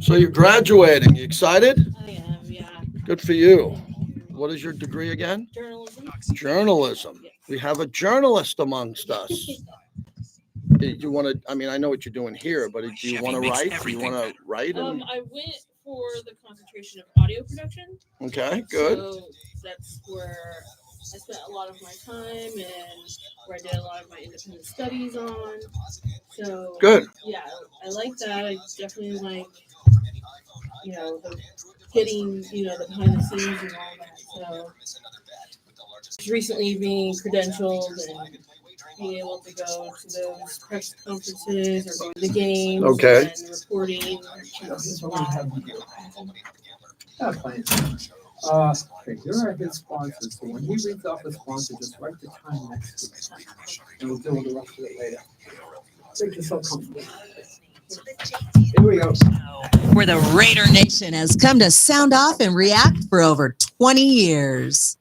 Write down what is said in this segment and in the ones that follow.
So you're graduating. You excited? I am, yeah. Good for you. What is your degree again? Journalism. Journalism. Yes. We have a journalist amongst us. Do you want to? I mean, I know what you're doing here, but do you want to write? Do you want to write? I went for the concentration of audio production. Okay, good. So that's where I spent a lot of my time and where I did a lot of my independent studies on. So Good. yeah, I like that. I definitely like, the getting, the behind the scenes and all that. So just recently being credentialed and being able to go to those press conferences or go to the games Okay. and reporting. Okay, here are his sponsors. So when he reads off the sponsor, just write the time next to it. And we'll deal with the rest of it later. Make yourself comfortable. Here we go. Where the Raider Nation has come to sound off and react for over 20 years.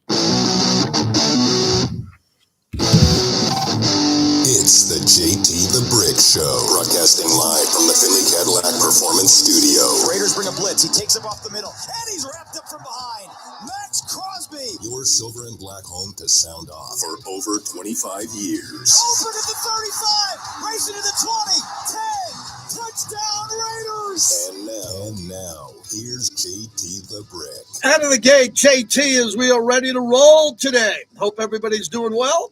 It's the JT the Brick Show, broadcasting live from the Finley Cadillac Performance Studio. Raiders bring a blitz. He takes it off the middle, and he's wrapped up from behind. Max Crosby. Your silver and black home to sound off for over 25 years. Over to the 35, racing to the 20, 10, touchdown Raiders. And now, here's JT the Brick. Out of the gate, JT, as we are ready to roll today. Hope everybody's doing well.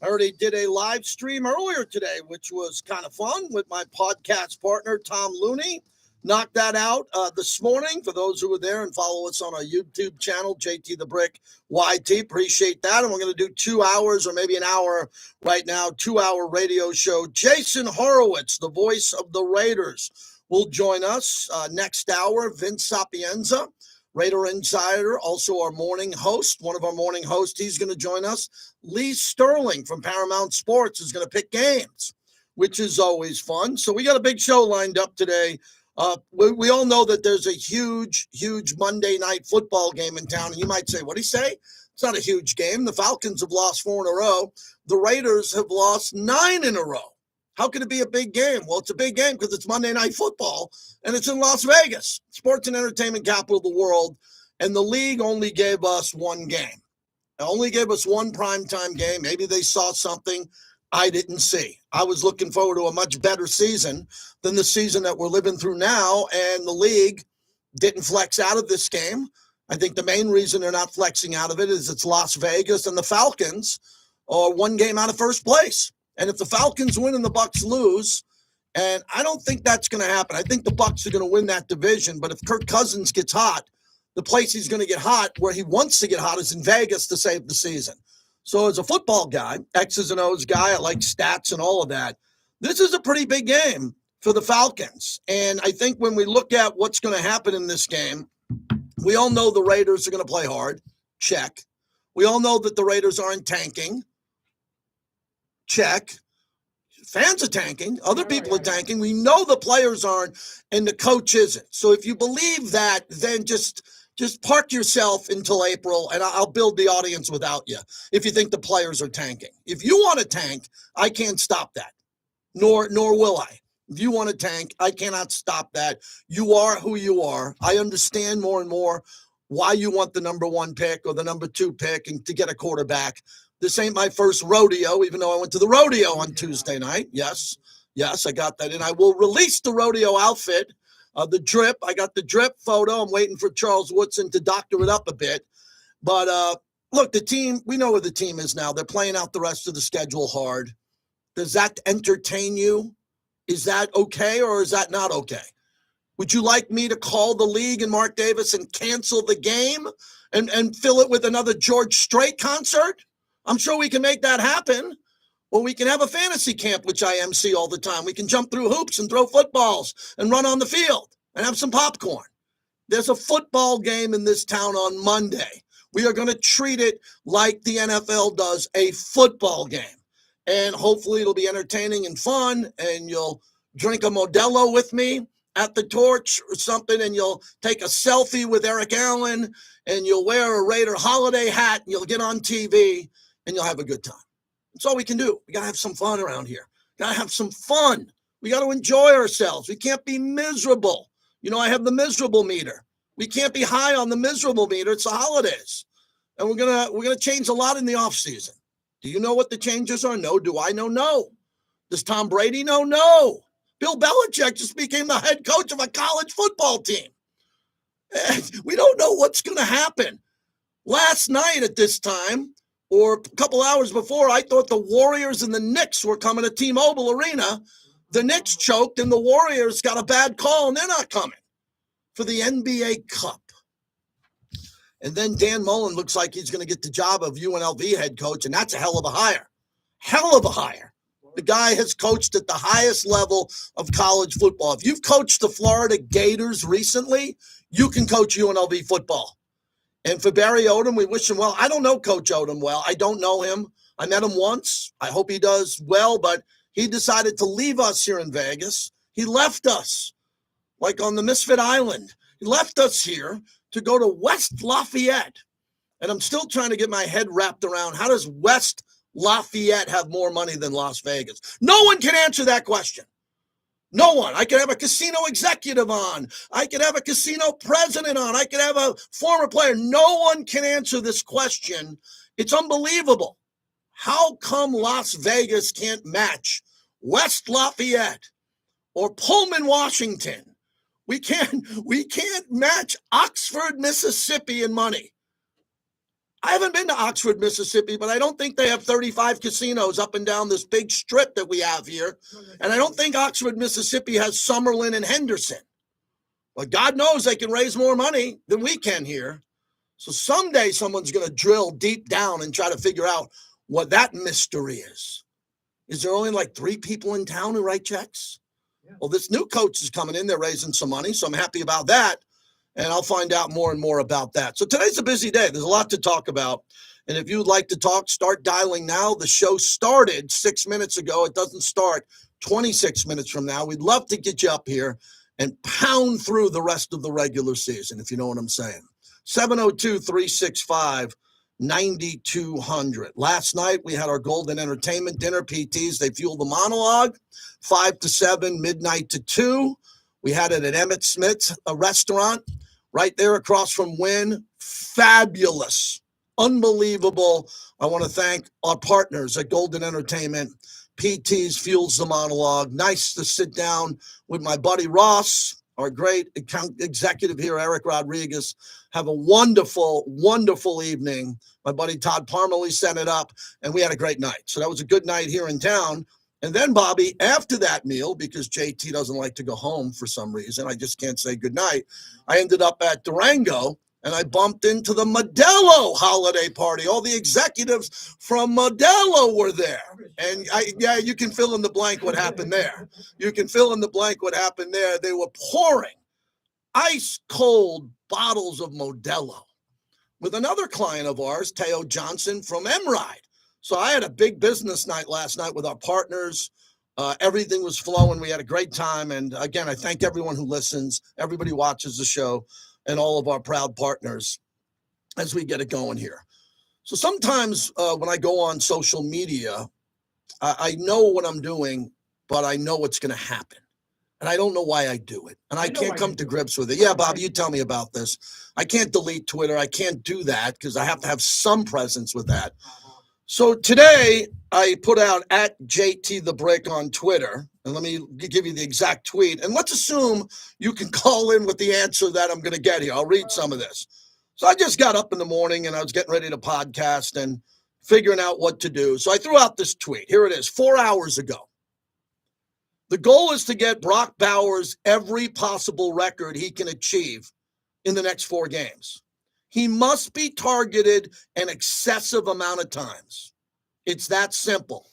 I already did a live stream earlier today, which was kind of fun with my podcast partner, Tom Looney. Knocked that out this morning for those who were there and follow us on our YouTube channel, JT the Brick YT. Appreciate that. And we're going to do 2 hours or maybe an hour right now, 2-hour radio show. Jason Horowitz, the voice of the Raiders, will join us next hour. Vince Sapienza, Raider Insider, also our morning host, one of our morning hosts. He's going to join us. Lee Sterling from Paramount Sports is going to pick games, which is always fun. So we got a big show lined up today. We all know that there's a huge Monday night football game in town. And you might say, what'd he say? It's not a huge game. The Falcons have lost 4 in a row. The Raiders have lost 9 in a row. How can it be a big game? Well, it's a big game because it's Monday Night Football, and it's in Las Vegas, sports and entertainment capital of the world, and the league only gave us one game. They only gave us one primetime game. Maybe they saw something I didn't see. I was looking forward to a much better season than the season that we're living through now, and the league didn't flex out of this game. I think the main reason they're not flexing out of it is it's Las Vegas, and the Falcons are one game out of first place. And if the Falcons win and the Bucs lose, and I don't think that's going to happen. I think the Bucs are going to win that division. But if Kirk Cousins gets hot, the place he's going to get hot, where he wants to get hot, is in Vegas to save the season. So as a football guy, X's and O's guy, I like stats and all of that. This is a pretty big game for the Falcons. And I think when we look at what's going to happen in this game, we all know the Raiders are going to play hard. Check. We all know that the Raiders aren't tanking. Check. Fans are tanking. Other people are tanking. We know the players aren't, and the coach isn't. So if you believe that, then just park yourself until April, and I'll build the audience without you if you think the players are tanking. If you want to tank, I can't stop that, nor will I. If you want to tank, I cannot stop that. You are who you are. I understand more and more why you want the number 1 pick or the number 2 pick and to get a quarterback. This ain't my first rodeo, even though I went to the rodeo on Tuesday night. Yes, I got that in. I will release the rodeo outfit, the drip. I got the drip photo. I'm waiting for Charles Woodson to doctor it up a bit. But look, the team, we know where the team is now. They're playing out the rest of the schedule hard. Does that entertain you? Is that okay or is that not okay? Would you like me to call the league and Mark Davis and cancel the game and fill it with another George Strait concert? I'm sure we can make that happen. Or we can have a fantasy camp, which I MC all the time. We can jump through hoops and throw footballs and run on the field and have some popcorn. There's a football game in this town on Monday. We are going to treat it like the NFL does, a football game. And hopefully it'll be entertaining and fun, and you'll drink a Modelo with me at the torch or something, and you'll take a selfie with Eric Allen, and you'll wear a Raider holiday hat, and you'll get on TV, and you'll have a good time. That's all we can do. We got to have some fun around here. Got to have some fun. We got to enjoy ourselves. We can't be miserable. I have the miserable meter. We can't be high on the miserable meter. It's the holidays. And we're gonna change a lot in the offseason. Do you know what the changes are? No. Do I know? No. Does Tom Brady know? No. Bill Belichick just became the head coach of a college football team. We don't know what's going to happen. Last night at this time, or a couple hours before, I thought the Warriors and the Knicks were coming to T-Mobile Arena. The Knicks choked, and the Warriors got a bad call, and they're not coming for the NBA Cup. And then Dan Mullen looks like he's going to get the job of UNLV head coach, and that's a hell of a hire. Hell of a hire. The guy has coached at the highest level of college football. If you've coached the Florida Gators recently, you can coach UNLV football. And for Barry Odom, we wish him well. I don't know Coach Odom well. I don't know him. I met him once. I hope he does well, but he decided to leave us here in Vegas. He left us like on the Misfit Island. He left us here to go to West Lafayette. And I'm still trying to get my head wrapped around how does West Lafayette have more money than Las Vegas? No one can answer that question. No one. I could have a casino executive on. I could have a casino president on. I could have a former player. No one can answer this question. It's unbelievable. How come Las Vegas can't match West Lafayette or Pullman, Washington? We can't match Oxford, Mississippi in money. I haven't been to Oxford, Mississippi, but I don't think they have 35 casinos up and down this big strip that we have here. And I don't think Oxford, Mississippi has Summerlin and Henderson. But God knows they can raise more money than we can here. So someday someone's going to drill deep down and try to figure out what that mystery is. Is there only like 3 people in town who write checks? Yeah. Well, this new coach is coming in. They're raising some money, so I'm happy about that. And I'll find out more and more about that. So today's a busy day. There's a lot to talk about. And if you'd like to talk, start dialing now. The show started 6 minutes ago. It doesn't start 26 minutes from now. We'd love to get you up here and pound through the rest of the regular season, if you know what I'm saying. 702-365-9200. Last night, we had our Golden Entertainment dinner, PTs. They fueled the monologue, 5 to 7, midnight to 2. We had it at Emmett Smith's, a restaurant right there across from Wynn. Fabulous. Unbelievable. I want to thank our partners at Golden Entertainment. PT's fuels the monologue. Nice to sit down with my buddy Ross, our great account executive here, Eric Rodriguez. Have a wonderful, wonderful evening. My buddy Todd Parmalee set it up, and we had a great night. So that was a good night here in town. And then, Bobby, after that meal, because JT doesn't like to go home for some reason, I just can't say goodnight, I ended up at Durango, and I bumped into the Modelo holiday party. All the executives from Modelo were there. And, you can fill in the blank what happened there. You can fill in the blank what happened there. They were pouring ice-cold bottles of Modelo with another client of ours, Teo Johnson from Emride. So I had a big business night last night with our partners. Everything was flowing. We had a great time. And again, I thank everyone who listens, everybody watches the show, and all of our proud partners as we get it going here. So sometimes when I go on social media, I know what I'm doing, but I know what's going to happen. And I don't know why I do it. And I can't come to grips with it. Yeah, Bobby, you tell me about this. I can't delete Twitter. I can't do that because I have to have some presence with that. So today I put out at JT the Brick on Twitter, and let me give you the exact tweet. And let's assume you can call in with the answer that I'm going to get here. I'll read some of this. So I just got up in the morning and I was getting ready to podcast and figuring out what to do. So I threw out this tweet. Here it is, 4 hours ago. The goal is to get Brock Bowers every possible record he can achieve in the next 4 games. He must be targeted an excessive amount of times. It's that simple.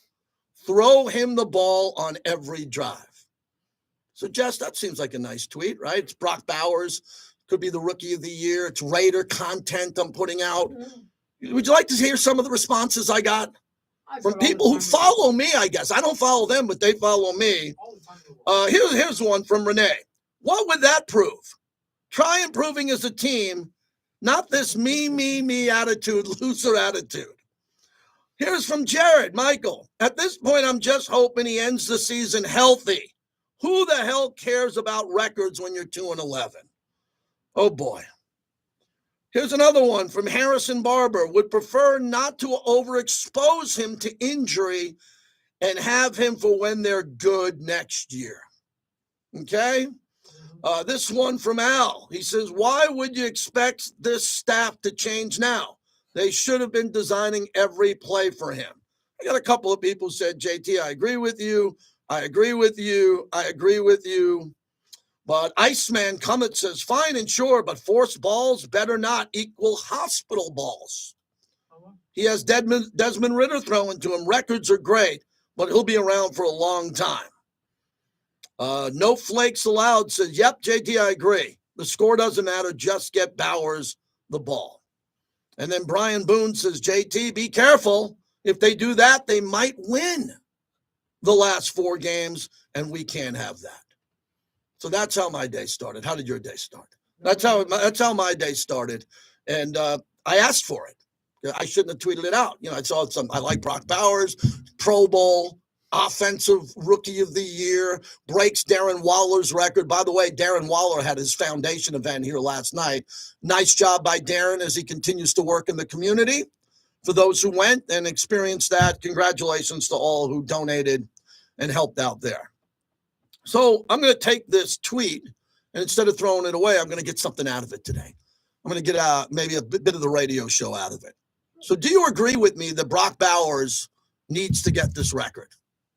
Throw him the ball on every drive. So, Jess, that seems like a nice tweet, right? It's Brock Bowers. Could be the rookie of the year. It's Raider content I'm putting out. Would you like to hear some of the responses I got from people who follow me, I guess? I don't follow them, but they follow me. Here's one from Renee. What would that prove? Try improving as a team. Not this me attitude, loser attitude. Here's from Jared Michael. At this point, I'm just hoping he ends the season healthy. Who the hell cares about records when you're 2-11? Oh, boy. Here's another one from Harrison Barber. Would prefer not to overexpose him to injury and have him for when they're good next year. Okay? This one from Al. He says, why would you expect this staff to change now? They should have been designing every play for him. I got a couple of people who said, JT, I agree with you. I agree with you. I agree with you. But Iceman Comet says, fine and sure, but forced balls better not equal hospital balls. He has Desmond Ridder throwing to him. Records are great, but he'll be around for a long time. No flakes allowed says, yep, JT, I agree. The score doesn't matter. Just get Bowers the ball. And then Brian Boone says, JT, be careful. If they do that, they might win the last 4 games, and we can't have that. So that's how my day started. How did your day start? That's how my day started. And I asked for it. I shouldn't have tweeted it out. I saw I like Brock Bowers, Pro Bowl, Offensive Rookie of the Year, breaks Darren Waller's record. By the way, Darren Waller had his foundation event here last night. Nice job by Darren as he continues to work in the community. For those who went and experienced that, congratulations to all who donated and helped out there. So I'm going to take this tweet, and instead of throwing it away, I'm going to get something out of it today. I'm going to get maybe a bit of the radio show out of it. So do you agree with me that Brock Bowers needs to get this record?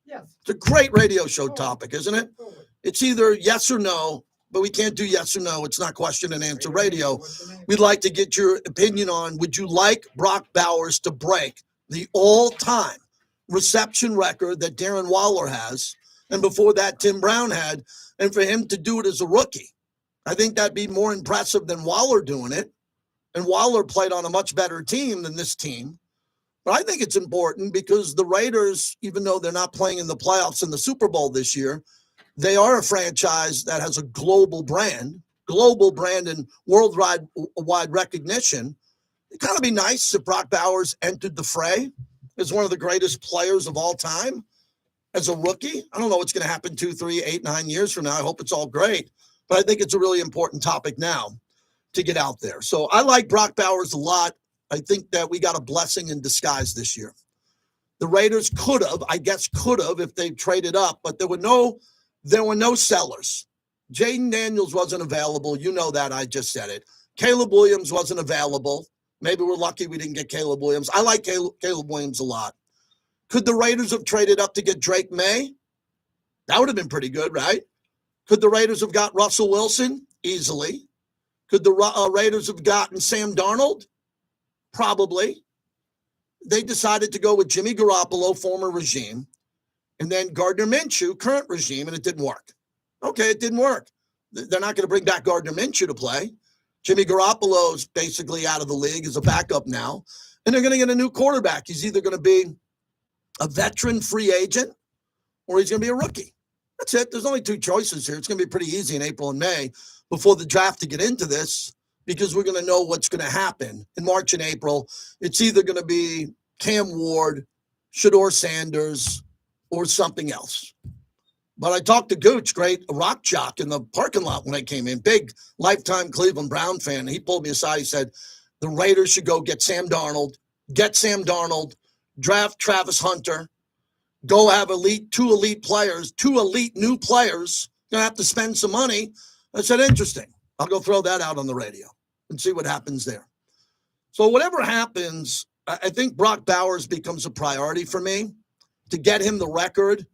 Yes. It's a great radio show topic, isn't it? It's either yes or no, but we can't do yes or no. It's not question and answer radio. We'd like to get your opinion on, would you like Brock Bowers to break the all-time reception record that Darren Waller has, and before that Tim Brown had, and for him to do it as a rookie? I think that'd be more impressive than Waller doing it. And Waller played on a much better team than this team. But I think it's important because the Raiders, even though they're not playing in the playoffs in the Super Bowl this year, they are a franchise that has a global brand and worldwide recognition. It'd kind of be nice if Brock Bowers entered the fray as one of the greatest players of all time as a rookie. I don't know what's going to happen 2, 3, 8, 9 years from now. I hope it's all great. But I think it's a really important topic now to get out there. So I like Brock Bowers a lot. I think that we got a blessing in disguise this year. The Raiders could have if they traded up, but there were no sellers. Jaden Daniels wasn't available. You know that. I just said it. Caleb Williams wasn't available. Maybe we're lucky we didn't get Caleb Williams. I like Caleb Williams a lot. Could the Raiders have traded up to get Drake May? That would have been pretty good, right? Could the Raiders have got Russell Wilson? Easily. Could the Raiders have gotten Sam Darnold? Probably. They decided to go with Jimmy Garoppolo, former regime, and then Gardner Minshew, current regime, and it didn't work. Okay, it didn't work. They're not going to bring back Gardner Minshew to play. Jimmy Garoppolo's basically out of the league as a backup now, and they're going to get a new quarterback. He's either going to be a veteran free agent or he's going to be a rookie. That's it. There's only 2 choices here. It's going to be pretty easy in April and May before the draft to get into this, because we're going to know what's going to happen in March and April. It's either going to be Cam Ward, Shedeur Sanders, or something else. But I talked to Gooch, great rock jock, in the parking lot when I came in, big lifetime Cleveland Brown fan. And he pulled me aside. He said, the Raiders should go get Sam Darnold, draft Travis Hunter, go have two elite new players. Going to have to spend some money. I said, interesting. I'll go throw that out on the radio and see what happens there. So whatever happens, I think Brock Bowers becomes a priority for me to get him the record,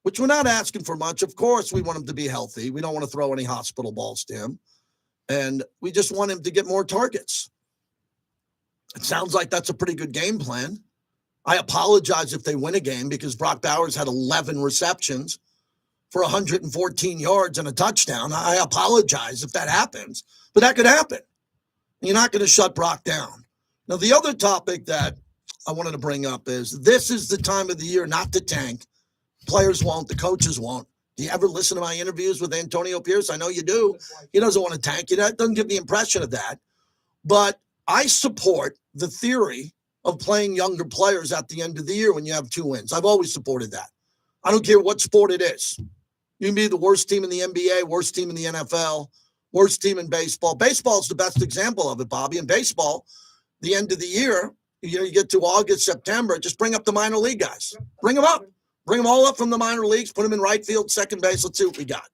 which we're not asking for much. Of course, we want him to be healthy. We don't want to throw any hospital balls to him. And we just want him to get more targets. It sounds like that's a pretty good game plan. I apologize if they win a game because Brock Bowers had 11 receptions for 114 yards and a touchdown. I apologize if that happens, but that could happen. You're not going to shut Brock down. Now, the other topic that I wanted to bring up is this is the time of the year not to tank. Players won't, the coaches won't. Do you ever listen to my interviews with Antonio Pierce? I know you do. He doesn't want to tank you. That doesn't give the impression of that. But I support the theory of playing younger players at the end of the year when you have 2 wins. I've always supported that. I don't care what sport it is. You can be the worst team in the NBA, worst team in the NFL, worst team in baseball. Baseball is the best example of it, Bobby. In baseball, the end of the year, you get to August, September, just bring up the minor league guys. Bring them up. Bring them all up from the minor leagues, put them in right field, second base. Let's see what we got.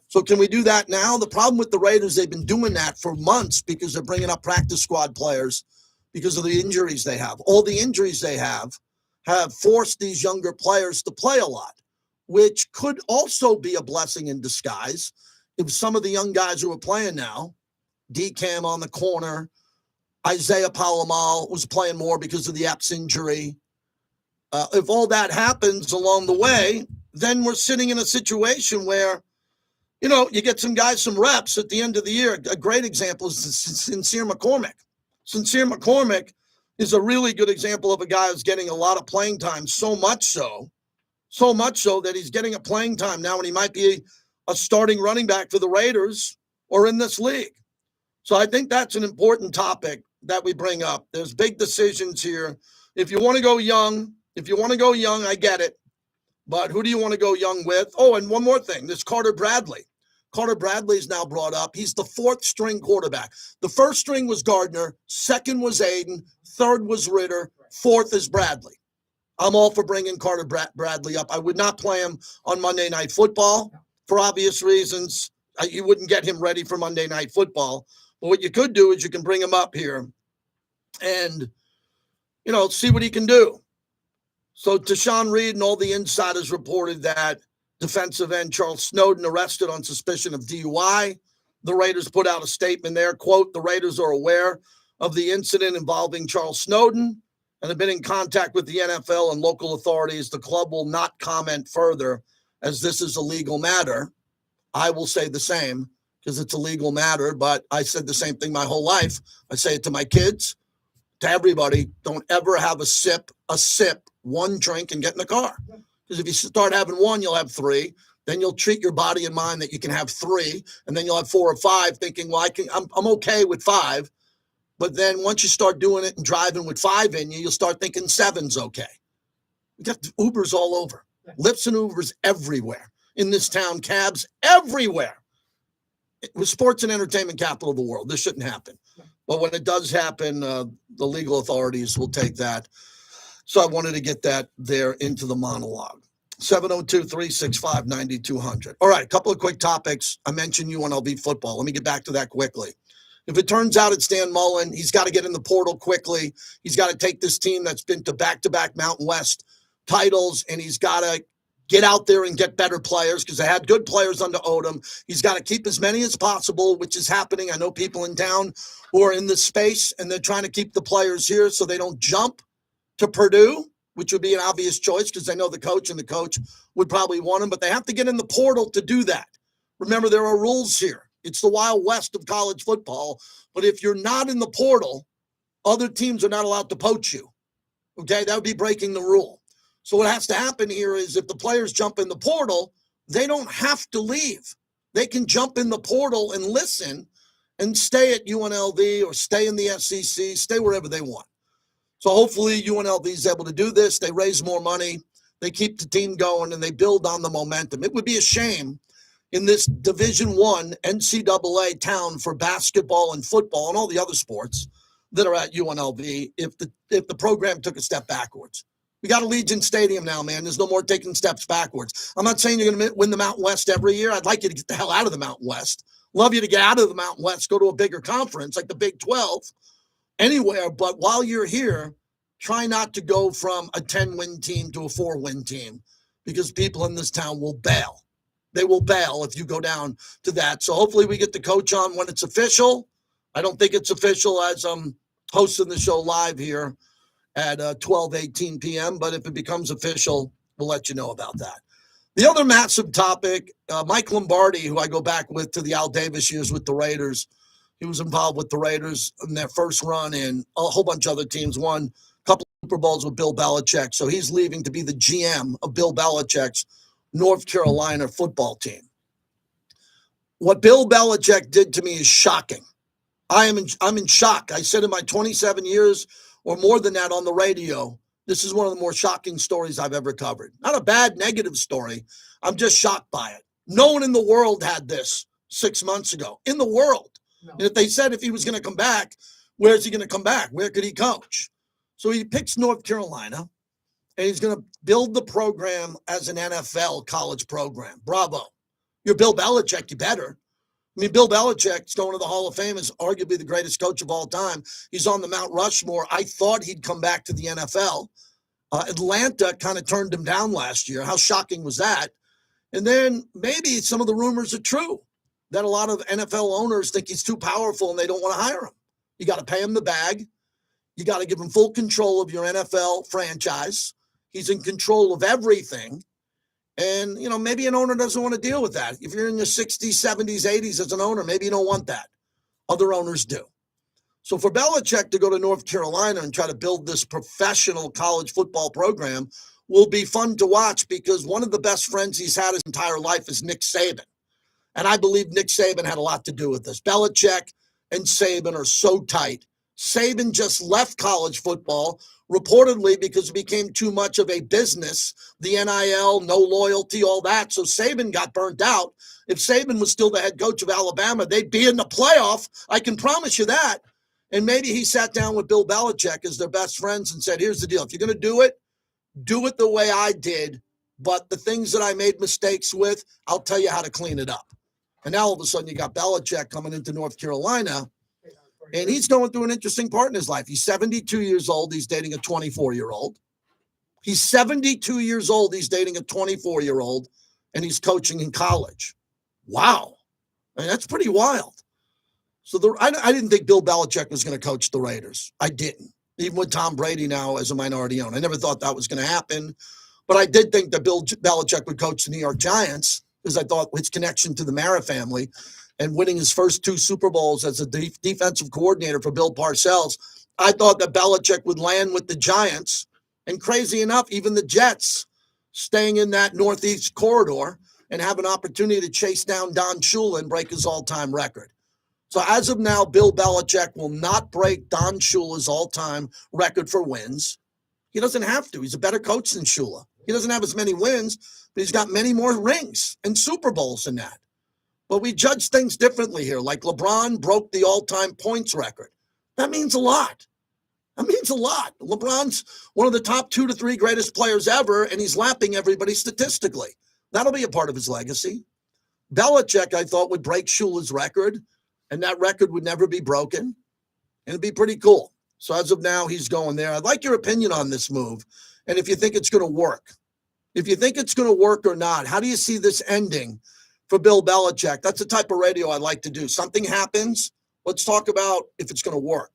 So can we do that now? The problem with the Raiders, they've been doing that for months because they're bringing up practice squad players because of the injuries they have. All the injuries they have forced these younger players to play a lot, which could also be a blessing in disguise. If some of the young guys who are playing now, DCAM on the corner, Isaiah Palomal was playing more because of the Epps injury. If all that happens along the way, then we're sitting in a situation where, you get some guys some reps at the end of the year. A great example is Sincere McCormick. Sincere McCormick is a really good example of a guy who's getting a lot of playing time, so much so that he's getting a playing time now, and he might be a starting running back for the Raiders or in this league. So I think that's an important topic that we bring up. There's big decisions here. If you want to go young, I get it. But who do you want to go young with? Oh, and one more thing. There's Carter Bradley. Carter Bradley is now brought up. He's the fourth string quarterback. The first string was Gardner. Second was Aiden. Third was Ritter. Fourth is Bradley. I'm all for bringing Carter Bradley up. I would not play him on Monday Night Football for obvious reasons. You wouldn't get him ready for Monday Night Football. But what you could do is you can bring him up here and, see what he can do. So Tashawn Reed and all the insiders reported that defensive end Charles Snowden arrested on suspicion of DUI. The Raiders put out a statement there, quote, "The Raiders are aware of the incident involving Charles Snowden and have been in contact with the NFL and local authorities. The club will not comment further as this is a legal matter." I will say the same because it's a legal matter, but I said the same thing my whole life. I say it to my kids, to everybody. Don't ever have a sip, one drink, and get in the car. Because if you start having one, you'll have three. Then you'll treat your body and mind that you can have three, and then you'll have 4 or 5, thinking, well, I'm okay with 5. But then once you start doing it and driving with 5 in you, you'll start thinking 7's okay. We got Ubers all over, Lyfts and Ubers everywhere in this town, cabs everywhere. It was sports and entertainment capital of the world. This shouldn't happen. But when it does happen, the legal authorities will take that. So I wanted to get that there into the monologue. 702-365-9200. All right, a couple of quick topics. I mentioned UNLV football. Let me get back to that quickly. If it turns out it's Dan Mullen, he's got to get in the portal quickly. He's got to take this team that's been to back-to-back Mountain West titles, and he's got to get out there and get better players because they had good players under Odom. He's got to keep as many as possible, which is happening. I know people in town who are in this space, and they're trying to keep the players here so they don't jump to Purdue, which would be an obvious choice because they know the coach, and the coach would probably want him, but they have to get in the portal to do that. Remember, there are rules here. It's the Wild West of college football, but if you're not in the portal, other teams are not allowed to poach you. Okay, that would be breaking the rule. So what has to happen here is if the players jump in the portal, they don't have to leave. They can jump in the portal and listen and stay at UNLV or stay in the SEC, stay wherever they want. So hopefully UNLV is able to do this. They raise more money. They keep the team going, and they build on the momentum. It would be a shame in this Division I NCAA town for basketball and football and all the other sports that are at UNLV if the program took a step backwards. We got Allegiant Stadium now, man. There's no more taking steps backwards. I'm not saying you're going to win the Mountain West every year. I'd like you to get the hell out of the Mountain West. Love you to get out of the Mountain West, go to a bigger conference like the Big 12. Anywhere, but while you're here, try not to go from a 10-win team to a 4-win team because people in this town will bail. They will bail if you go down to that. So hopefully we get the coach on when it's official. I don't think it's official as I'm hosting the show live here at 12:18 p.m., but if it becomes official, we'll let you know about that. The other massive topic, Mike Lombardi, who I go back with to the Al Davis years with the Raiders, he was involved with the Raiders in their first run and a whole bunch of other teams, won a couple of Super Bowls with Bill Belichick. So he's leaving to be the GM of Bill Belichick's North Carolina football team. What Bill Belichick did to me is shocking. I'm in shock. I said in my 27 years or more than that on the radio, this is one of the more shocking stories I've ever covered. Not a bad negative story. I'm just shocked by it. No one in the world had this 6 months ago. In the world. No. And if they said if he was going to come back, where's he going to come back? Where could he coach? So he picks North Carolina, and he's going to build the program as an NFL college program. Bravo. You're Bill Belichick, you better. I mean, Bill Belichick's going to the Hall of Fame as arguably the greatest coach of all time. He's on the Mount Rushmore. I thought he'd come back to the NFL. Atlanta kind of turned him down last year. How shocking was that? And then maybe some of the rumors are true that a lot of NFL owners think he's too powerful and they don't want to hire him. You got to pay him the bag. You got to give him full control of your NFL franchise. He's in control of everything. And, you know, maybe an owner doesn't want to deal with that. If you're in your 60s, 70s, 80s as an owner, maybe you don't want that. Other owners do. So for Belichick to go to North Carolina and try to build this professional college football program will be fun to watch, because one of the best friends he's had his entire life is Nick Saban. And I believe Nick Saban had a lot to do with this. Belichick and Saban are so tight. Saban just left college football, reportedly because it became too much of a business, the NIL, no loyalty, all that. So Saban got burnt out. If Saban was still the head coach of Alabama, they'd be in the playoff. I can promise you that. And maybe he sat down with Bill Belichick as their best friends and said, here's the deal. If you're going to do it the way I did. But the things that I made mistakes with, I'll tell you how to clean it up. And now all of a sudden you got Belichick coming into North Carolina, and he's going through an interesting part in his life. He's 72 years old. He's dating a 24-year-old. He's 72 years old. He's dating a 24-year-old, and he's coaching in college. Wow. I mean, that's pretty wild. So I didn't think Bill Belichick was going to coach the Raiders. I didn't. Even with Tom Brady now as a minority owner. I never thought that was going to happen. But I did think that Bill Belichick would coach the New York Giants, because I thought his connection to the Mara family and winning his first 2 Super Bowls as a defensive coordinator for Bill Parcells, I thought that Belichick would land with the Giants. And crazy enough, even the Jets staying in that Northeast corridor and have an opportunity to chase down Don Shula and break his all-time record. So as of now, Bill Belichick will not break Don Shula's all-time record for wins. He doesn't have to. He's a better coach than Shula. He doesn't have as many wins, but he's got many more rings and Super Bowls than that. But we judge things differently here. Like LeBron broke the all-time points record. That means a lot. That means a lot. LeBron's one of the top 2 to 3 greatest players ever, and he's lapping everybody statistically. That'll be a part of his legacy. Belichick, I thought, would break Shula's record, and that record would never be broken. And it'd be pretty cool. So as of now, he's going there. I'd like your opinion on this move, and if you think it's going to work. If you think it's going to work or not, how do you see this ending for Bill Belichick? That's the type of radio I like to do. Something happens, let's talk about if it's going to work.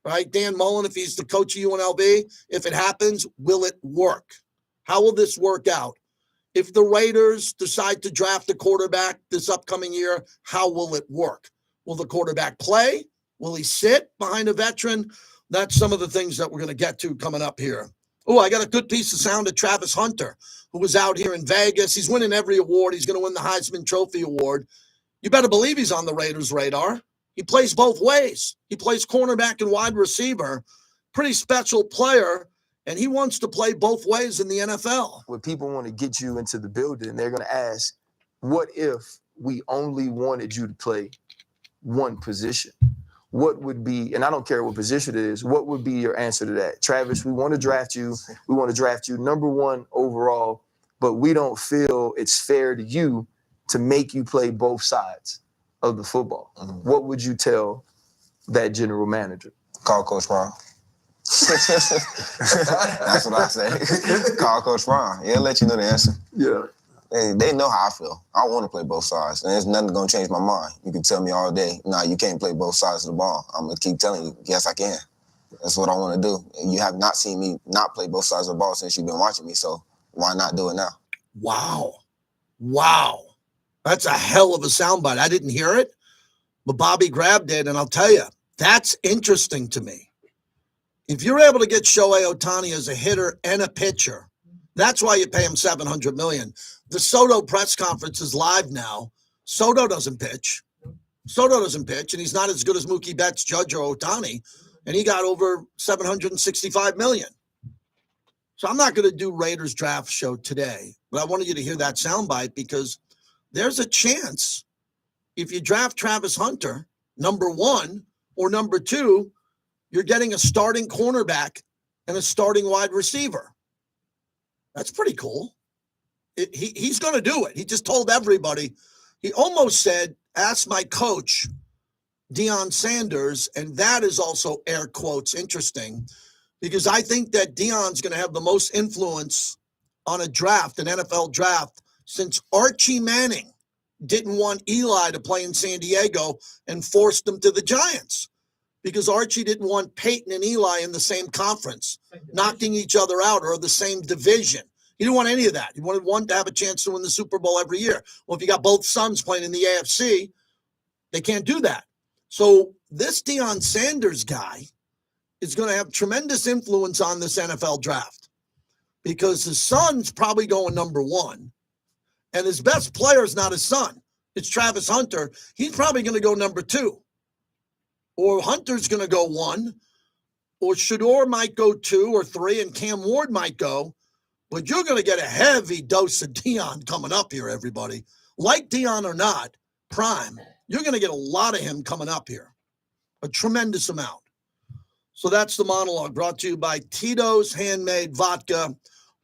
Right? Dan Mullen, if he's the coach of UNLV, if it happens, will it work? How will this work out? If the Raiders decide to draft a quarterback this upcoming year, how will it work? Will the quarterback play? Will he sit behind a veteran? That's some of the things that we're going to get to coming up here. Oh, I got a good piece of sound of Travis Hunter, who was out here in Vegas. He's winning every award. He's going to win the Heisman Trophy Award. You better believe he's on the Raiders' radar. He plays both ways. He plays cornerback and wide receiver. Pretty special player, and he wants to play both ways in the NFL. When people want to get you into the building, they're going to ask, what if we only wanted you to play one position? What would be, and I don't care what position it is, what would be your answer to that? Travis, we want to draft you. We want to draft you number 1 overall, but we don't feel it's fair to you to make you play both sides of the football. Mm-hmm. What would you tell that general manager? Call Coach Ron. That's what I say. Call Coach Ron. He'll let you know the answer. Yeah. They know how I feel. I want to play both sides, and there's nothing going to change my mind. You can tell me all day, nah, you can't play both sides of the ball. I'm going to keep telling you, yes, I can. That's what I want to do. You have not seen me not play both sides of the ball since you've been watching me, so why not do it now? Wow. Wow. That's a hell of a soundbite. I didn't hear it, but Bobby grabbed it, and I'll tell you, that's interesting to me. If you're able to get Shohei Ohtani as a hitter and a pitcher, that's why you pay him $700 million. The Soto press conference is live now. Soto doesn't pitch. And he's not as good as Mookie Betts, Judge, or Ohtani, and he got over $765 million. So I'm not going to do Raiders draft show today, but I wanted you to hear that soundbite because there's a chance if you draft Travis Hunter, number 1 or number 2, you're getting a starting cornerback and a starting wide receiver. That's pretty cool. He's going to do it. He just told everybody. He almost said, ask my coach, Deion Sanders, and that is also air quotes interesting because I think that Deion's going to have the most influence on a draft, an NFL draft, since Archie Manning didn't want Eli to play in San Diego and forced him to the Giants because Archie didn't want Peyton and Eli in the same conference, knocking each other out or the same division. He didn't want any of that. He wanted one to have a chance to win the Super Bowl every year. Well, if you got both sons playing in the AFC, they can't do that. So this Deion Sanders guy is going to have tremendous influence on this NFL draft because his son's probably going number 1. And his best player is not his son. It's Travis Hunter. He's probably going to go number 2. Or Hunter's going to go 1. Or Shador might go 2 or 3, and Cam Ward might go. But you're going to get a heavy dose of Deion coming up here, everybody. Like Deion or not, prime, you're going to get a lot of him coming up here. A tremendous amount. So that's the monologue brought to you by Tito's Handmade Vodka.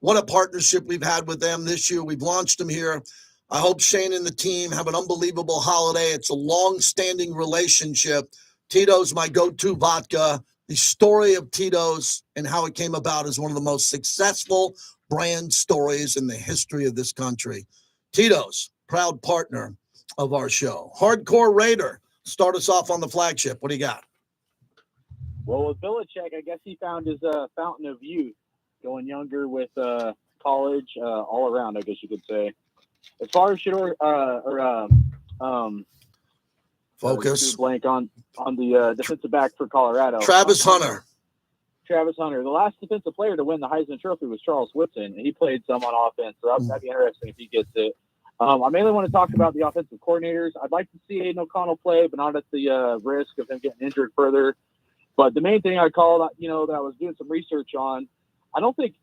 What a partnership we've had with them this year. We've launched them here. I hope Shane and the team have an unbelievable holiday. It's a long-standing relationship. Tito's my go-to vodka. The story of Tito's and how it came about is one of the most successful brand stories in the history of this country. Tito's, proud partner of our show. Hardcore Raider, start us off on the flagship. What do you got? Well, with Belichick, I guess he found his fountain of youth, going younger with college, all around, I guess you could say. As far as Shador, Focus. Blank on the defensive back for Colorado. Travis Hunter. The last defensive player to win the Heisman Trophy was Charles Woodson, and he played some on offense, so that'd be interesting if he gets it. I mainly want to talk about the offensive coordinators. I'd like to see Aiden O'Connell play, but not at the risk of him getting injured further. But the main thing I called, that I was doing some research on, I don't think,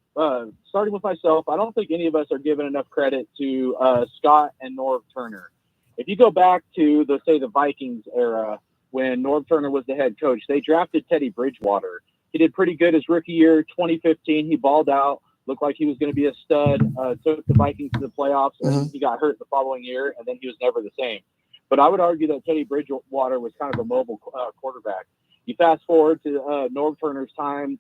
starting with myself, I don't think any of us are giving enough credit to Scott and Norv Turner. If you go back to, the Vikings era, when Norv Turner was the head coach, they drafted Teddy Bridgewater. He did pretty good his rookie year, 2015. He balled out, looked like he was going to be a stud, took the Vikings to the playoffs, and he got hurt the following year, and then he was never the same. But I would argue that Teddy Bridgewater was kind of a mobile quarterback. You fast forward to Norv Turner's time,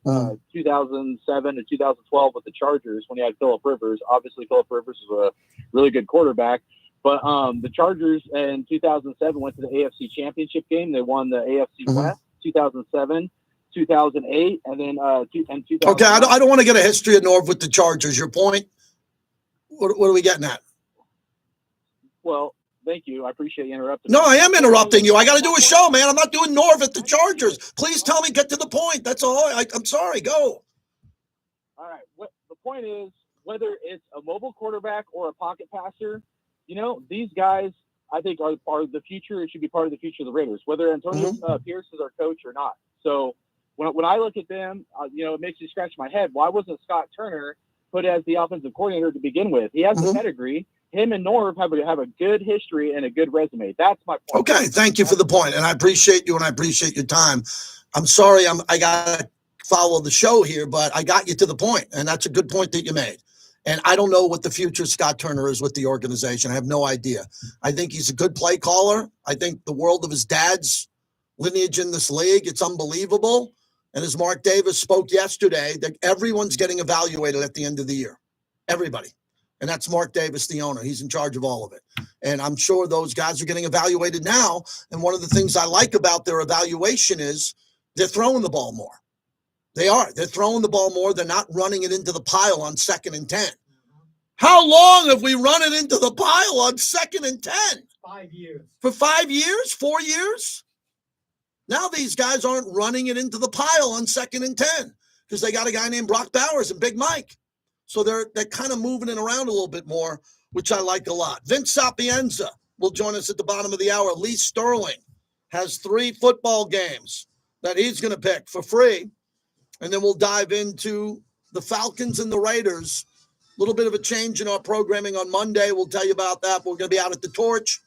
2007 to 2012 with the Chargers when he had Phillip Rivers. Obviously, Phillip Rivers was a really good quarterback. But the Chargers in 2007 went to the AFC Championship game. They won the AFC West, 2007, 2008, and then 2009. Okay, I don't want to get a history of Norv with the Chargers. Your point? What are we getting at? Well, thank you. I appreciate you interrupting. No, I am interrupting you. I got to do a show, man. I'm not doing Norv at the Chargers. Please tell me, get to the point. That's all. I'm sorry. Go. All right. The point is, whether it's a mobile quarterback or a pocket passer, these guys, I think, are part of the future. It should be part of the future of the Raiders, whether Antonio Pierce is our coach or not. So when I look at them, it makes me scratch my head. Why wasn't Scott Turner put as the offensive coordinator to begin with? He has the pedigree. Him and Norv have a good history and a good resume. That's my point. Okay, thank you for the point, and I appreciate you, and I appreciate your time. I'm sorry, I got to follow the show here, but I got you to the point, and that's a good point that you made. And I don't know what the future Scott Turner is with the organization. I have no idea. I think he's a good play caller. I think the world of his dad's lineage in this league, it's unbelievable. And as Mark Davis spoke yesterday, that everyone's getting evaluated at the end of the year. Everybody. And that's Mark Davis, the owner. He's in charge of all of it. And I'm sure those guys are getting evaluated now. And one of the things I like about their evaluation is they're throwing the ball more. They are. They're throwing the ball more. They're not running it into the pile on 2nd and 10. How long have we run it into the pile on 2nd and 10? 5 years. For 5 years? 4 years? Now these guys aren't running it into the pile on 2nd and 10 because they got a guy named Brock Bowers and Big Mike. So they're kind of moving it around a little bit more, which I like a lot. Vince Sapienza will join us at the bottom of the hour. Lee Sterling has 3 football games that he's going to pick for free. And then we'll dive into the Falcons and the Raiders little bit of a change in our programming on Monday. We'll tell you about that. We're going to be out at the Torch,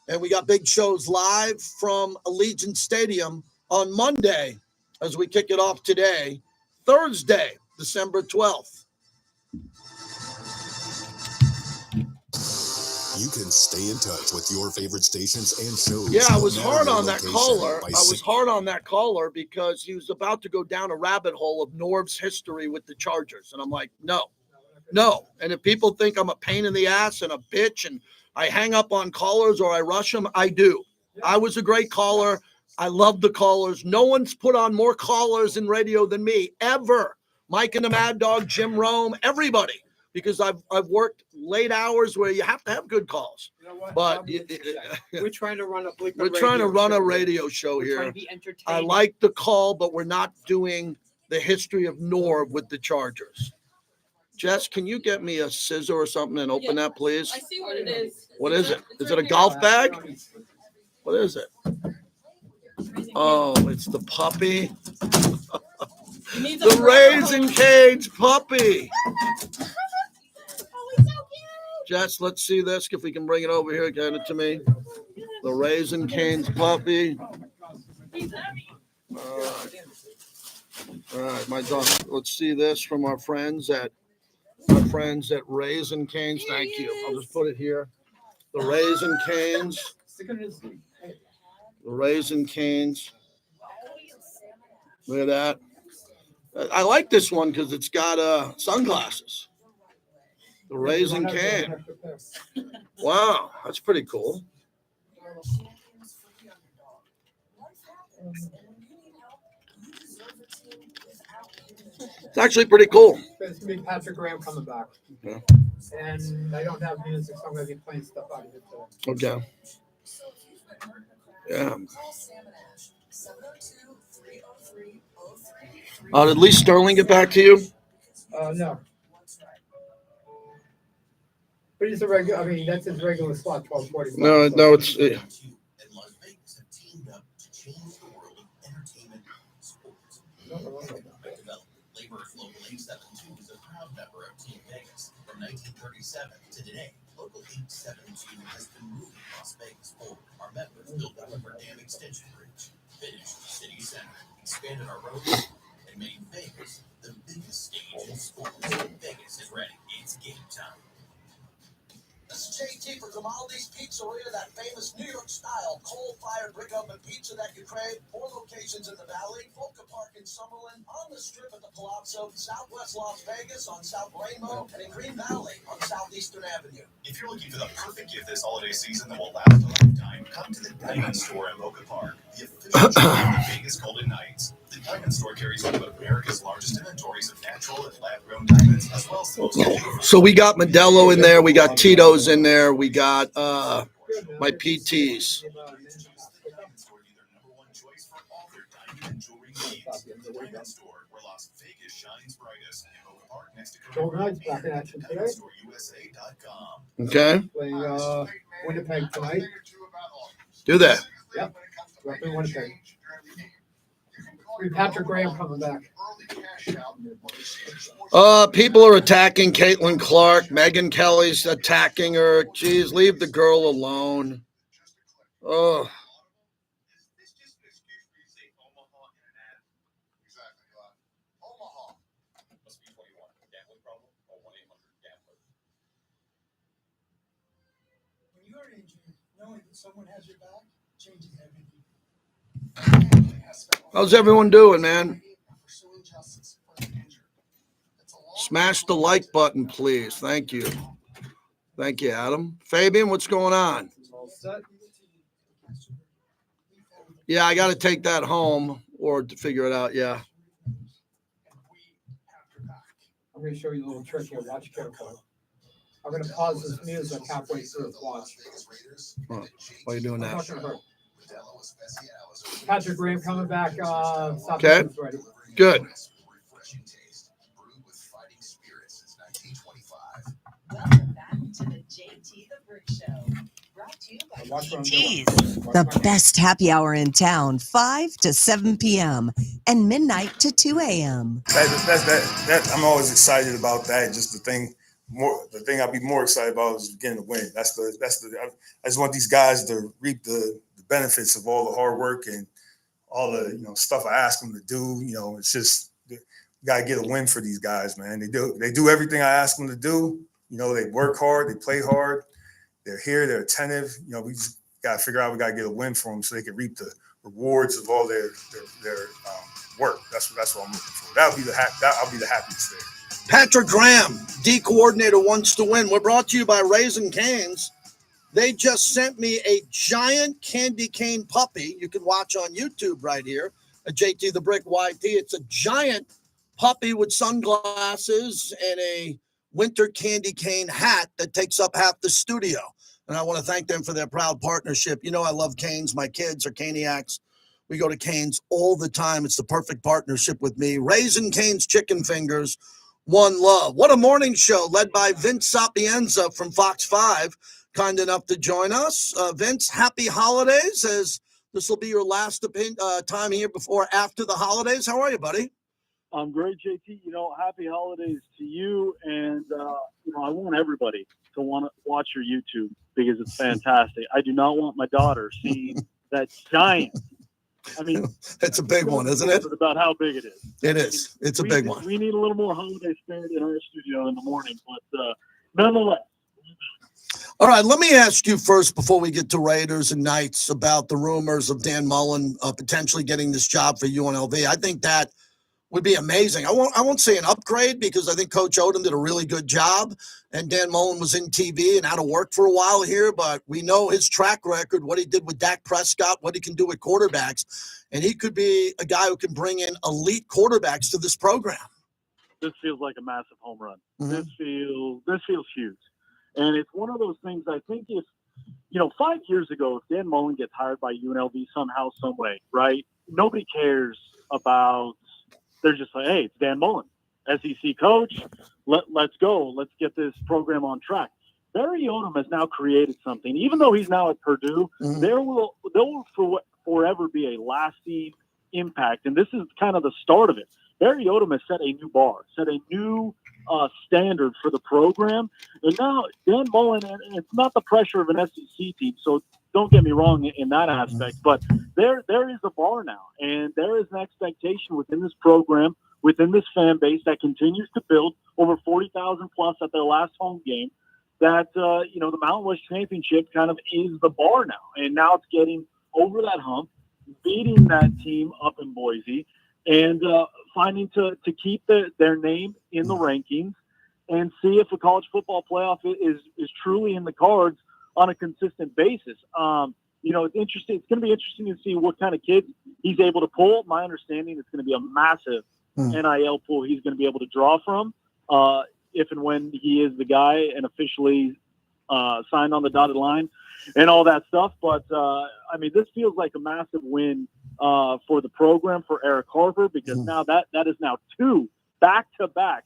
and we got big shows live from Allegiant Stadium on Monday as we kick it off today, Thursday, December 12th. You can stay in touch with your favorite stations and shows. Yeah, I no was matter hard your on that location caller. by I was hard on that caller because he was about to go down a rabbit hole of Norv's history with the Chargers. And I'm like, no. And if people think I'm a pain in the ass and a bitch and I hang up on callers or I rush them, I do. I was a great caller. I love the callers. No one's put on more callers in radio than me, ever. Mike and the Mad Dog, Jim Rome, everybody. Because I've worked late hours where you have to have good calls. You know what? But We're trying to run a radio show We're here. trying to be I entertaining. like the call, but we're not doing the history of Norv with the Chargers. Jess, can you get me a scissor or something and open that, please? I see what it is. What is it? It's Is it a right golf bag? What is it? here. Oh, it's the puppy. It needs a The rubber Raisin hose. Cane's puppy. Oh, he's so cute. Jess, let's see this. If we can bring it over here, get it to me. The Raisin Cane's puppy. He's heavy. All right, my dog. Let's see this from our friends at Raisin Cane's. Thank you. I'll just put it here. The Raisin Cane's. The Raisin Cane's. Look at that. I like this one because it's got sunglasses. The Raisin Cane. Wow, that's pretty cool. It's actually pretty cool. It's going to be Patrick Graham coming back. Yeah. And I don't have music, so I'm going to be playing stuff out of it today. Okay. Yeah. Did Lee Sterling get back to you? No. But it's a regular, I mean, that's his regular slot, 12:45. No, it's. Labor Local 872 is a proud member of Team Vegas. From 1937 to today, Local 872 has been moving Las Vegas forward. Our members built the River Dam Extension Bridge, finished the city center, expanded our roads, and made Vegas the biggest stage in sports. Vegas is ready. It's game time. This is JT for Grimaldi's Pizzeria, that famous New York style coal-fired brick oven pizza that you crave. 4 locations in the Valley, Polka Park in Summerlin, on the Strip at the Palazzo, Southwest Las Vegas on South Rainbow, and in Green Valley on Southeastern Avenue. If you're looking for the perfect gift this holiday season that will last a lifetime, come to the Diamond Store in Polka Park, the official shop of the Vegas Golden Knights. The Diamond Store carries one of America's largest inventories of natural and lab-grown diamonds, as well as the most beautiful. So we got Modelo in there. We got Tito's in there. We got my PTs. Golden Knights back in action today. Okay. Playing Winnipeg tonight. Do that. Yep. Repping Winnipeg. Patrick Graham coming back. People are attacking Caitlin Clark. Megan Kelly's attacking her. Jeez, leave the girl alone. Oh. When you're injured, knowing that someone has your back changes everything. How's everyone doing, man? Smash the like button, please. Thank you. Thank you, Adam. Fabian, what's going on? Yeah, I got to take that home or to figure it out. Yeah. I'm going to show you a little trick here. Watch carefully. I'm going to pause this music halfway through. Watch. Why are you doing I'm that? not going to hurt. Patrick Graham coming back. Okay. Ready. Good. Welcome back to the JT the Brick Show. Brought to you by PTs, the best happy hour in town, 5 to 7 p.m. and midnight to 2 a.m. That I'm always excited about that. Just the thing the thing I'd be more excited about is getting the win. I just want these guys to reap the benefits of all the hard work and all the stuff I ask them to do. It's just you gotta get a win for these guys, man. They do everything I ask them to do. They work hard, they play hard, they're here, they're attentive. We just gotta figure out we gotta get a win for them so they can reap the rewards of all their work. That's what I'm looking for. I'll be the happiest there. Patrick Graham, D coordinator, wants to win. We're brought to you by Raising Cane's. They just sent me a giant candy cane puppy. You can watch on YouTube right here at JT the Brick YT. It's a giant puppy with sunglasses and a winter candy cane hat that takes up half the studio. And I want to thank them for their proud partnership. I love Cane's. My kids are Caniacs. We go to Cane's all the time. It's the perfect partnership with me. Raising Cane's chicken fingers. One love. What a morning show led by Vince Sapienza from Fox 5, kind enough to join us. Vince, happy holidays, as this will be your last time here after the holidays. How are you, buddy? I'm great, JT. Happy holidays to you. And, I want everybody to want to watch your YouTube because it's fantastic. I do not want my daughter seeing that giant. It's a big one, isn't it? About how big it is. It is. It's a big one. We need a little more holiday spirit in our studio in the morning, but nonetheless. All right, let me ask you first before we get to Raiders and Knights about the rumors of Dan Mullen potentially getting this job for UNLV. I think that would be amazing. I won't say an upgrade because I think Coach Odom did a really good job, and Dan Mullen was in TV and out of work for a while here, but we know his track record, what he did with Dak Prescott, what he can do with quarterbacks, and he could be a guy who can bring in elite quarterbacks to this program. This feels like a massive home run. Mm-hmm. This feels huge. And it's one of those things I think if, 5 years ago, if Dan Mullen gets hired by UNLV somehow, some way, right? Nobody cares about, they're just like, hey, it's Dan Mullen, SEC coach. Let's go. Let's get this program on track. Barry Odom has now created something. Even though he's now at Purdue, mm-hmm. there will forever be a lasting impact. And this is kind of the start of it. Barry Odom has set a new bar, set a new standard for the program. And now Dan Mullen, and it's not the pressure of an SEC team, so don't get me wrong in that aspect, but there is a bar now, and there is an expectation within this program, within this fan base that continues to build over 40,000 plus at their last home game, that, the Mountain West Championship kind of is the bar now. And now it's getting over that hump, beating that team up in Boise, and finding to keep their name in the rankings and see if a college football playoff is truly in the cards on a consistent basis. It's interesting. It's going to be interesting to see what kind of kids he's able to pull. My understanding, it's going to be a massive NIL pool he's going to be able to draw from if and when he is the guy and officially signed on the dotted line and all that stuff. But, this feels like a massive win for the program, for Eric Harper, because now that is now 2 back-to-back